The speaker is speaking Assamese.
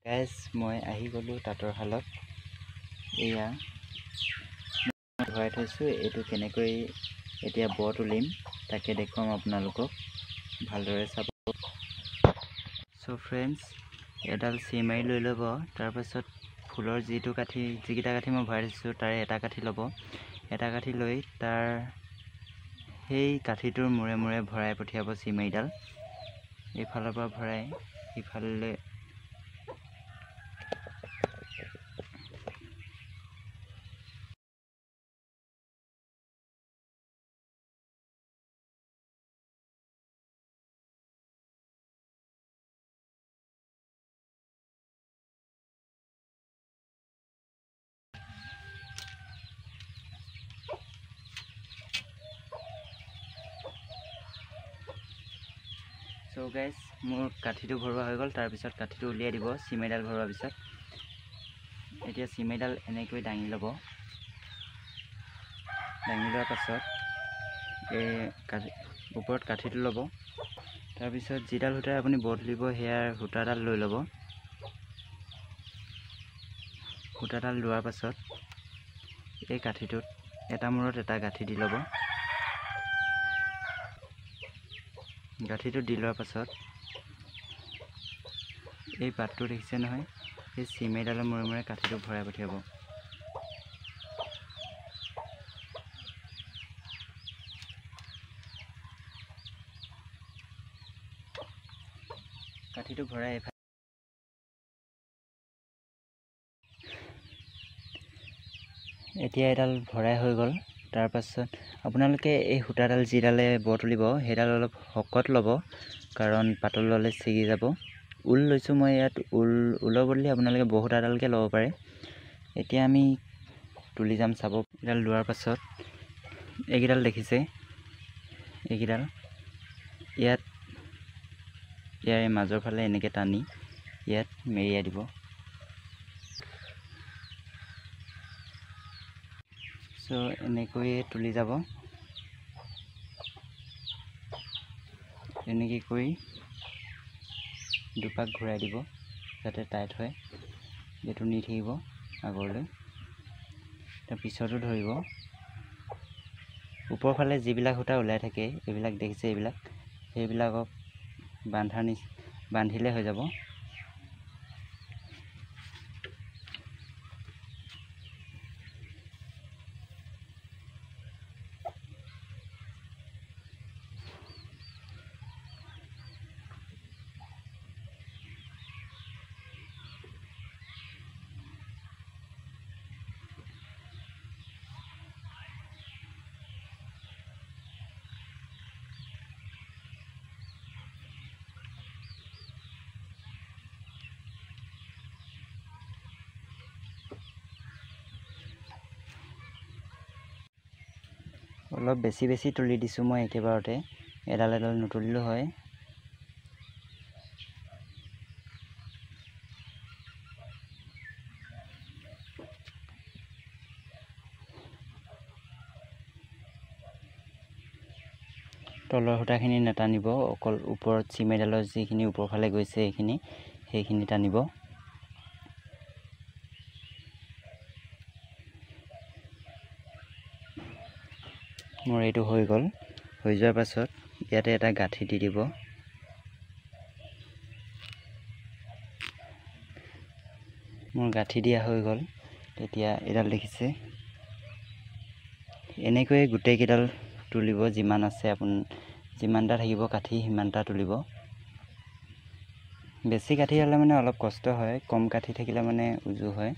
গাইজ মই আহি গ'লোঁ তাঁতৰ শালত। এয়া ভৰাই থৈছোঁ। এইটো কেনেকৈ এতিয়া ব তুলিম তাকে দেখুৱাম আপোনালোকক, ভালদৰে চাব। চ' ফ্ৰেণ্ডছ, এডাল চিমাৰি লৈ ল'ব। তাৰপাছত ফুলৰ যিকেইটা কাঠি মই ভৰাই থৈছোঁ তাৰে এটা কাঠি ল'ব। এটা কাঠি লৈ তাৰ সেই কাঠিটোৰ মূৰে মূৰে ভৰাই পঠিয়াব চিমাৰিডাল। এইফালৰ পৰা ভৰাই ইফাললৈ চ' গাইজ মোৰ কাঠিটো ভৰোৱা হৈ গ'ল। তাৰপিছত কাঠিটো উলিয়াই দিব চিমাৰিডাল ভৰোৱাৰ পিছত। এতিয়া চিমাৰিডাল এনেকৈ দাঙি ল'ব। দাঙি লোৱাৰ পাছত ওপৰত কাঠিটো ল'ব। তাৰপিছত যিডাল সূতাৰে আপুনি ব তুলিব সেয়াৰ সূতাডাল লৈ ল'ব। সূতাডাল লোৱাৰ পাছত এই কাঠিটোত এটা মূৰত এটা গাঁঠি দি ল'ব। গাঁঠিটো দি লোৱাৰ পাছত এই পাতটো দেখিছে নহয়, এই চিমাৰিডালৰ মূৰে মূৰে কাঠিটো ভৰাই পঠিয়াব। কাঠিটো ভৰাই এতিয়া এডাল ভৰাই হৈ গ'ল। তাৰপাছত আপোনালোকে এই সূতাডাল যিডালে ব তুলিব সেইডাল অলপ শকত ল'ব, কাৰণ পাতল ল'লে ছিগি যাব। ঊল লৈছোঁ মই ইয়াত। ঊলৰ বদলি আপোনালোকে ব সূতাডালকে ল'ব পাৰে। এতিয়া আমি তুলি যাম চাব। এডাল লোৱাৰ পাছত এইকেইডাল দেখিছে, এইকেইডাল ইয়াৰে মাজৰ ফালে এনেকৈ টানি ইয়াত মেৰিয়াই দিব। চ' এনেকৈয়ে তুলি যাব। এনেকৈ কৰি দুপাক ঘূৰাই দিব যাতে টাইট হয়। এইটো নি থাকিব আগলৈ। তাৰ পিছতো ধৰিব। ওপৰ ফালে যিবিলাক সূতা ওলাই থাকে এইবিলাক দেখিছে, সেইবিলাকক বান্ধিলে হৈ যাব। অলপ বেছি তুলি দিছোঁ মই একেবাৰতে, এডাল নুতুলিলেও হয়। তলৰ সূতাখিনি নাটানিব, অকল ওপৰত চিমাৰিডালৰ যিখিনি ওপৰ ফালে গৈছে সেইখিনি টানিব। মোৰ এইটো হৈ গ'ল। হৈ যোৱাৰ পাছত ইয়াতে এটা গাঁঠি দি দিব। মোৰ গাঁঠি দিয়া হৈ গ'ল। তেতিয়া এডাল দেখিছে, এনেকৈয়ে গোটেইকেইডাল তুলিব। যিমান আছে যিমানটা থাকিব কাঠি সিমানটা তুলিব। বেছি কাঠি হ'লে মানে অলপ কষ্ট হয়, কম কাঠি থাকিলে মানে উজু হয়।